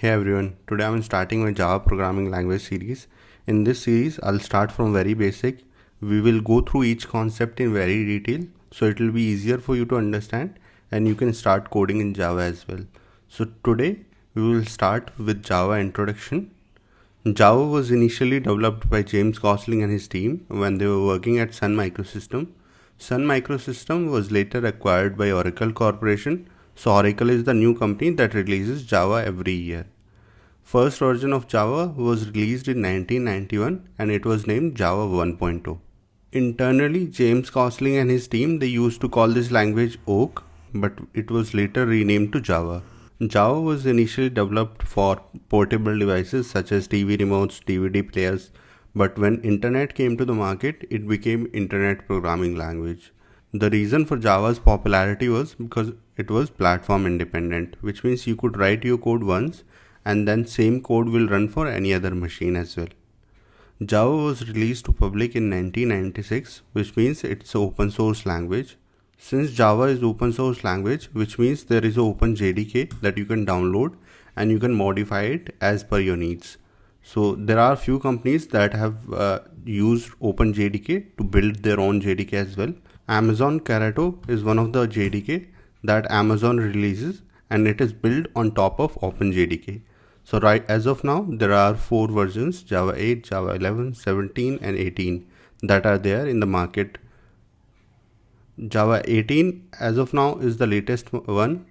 Hey everyone, today I'm starting my Java programming language series. In this series, I'll start from very basic. We will go through each concept in very detail so it will be easier for you to understand and you can start coding in Java as well. So today we will start with Java introduction. Java was initially developed by James Gosling and his team when they were working at Sun Microsystem. Sun Microsystem was later acquired by Oracle Corporation, so Oracle is the new company that releases Java every year. First version of Java was released in 1991 and it was named Java 1.0. Internally, James Gosling and his team they used to call this language Oak, but it was later renamed to Java. Java was initially developed for portable devices such as TV remotes, DVD players, but when internet came to the market, it became internet programming language. The reason for Java's popularity was because it was platform independent, which means you could write your code once and then same code will run for any other machine as well. Java was released to public in 1996, which means it's an open source language. Since Java is open source language, which means there is an open JDK that you can download and you can modify it as per your needs. So there are few companies that have used open JDK to build their own JDK as well. Amazon Karato is one of the JDK that Amazon releases and it is built on top of OpenJDK. So right as of now, there are 4 versions, Java 8, Java 11, 17 and 18 that are there in the market. Java 18 as of now is the latest one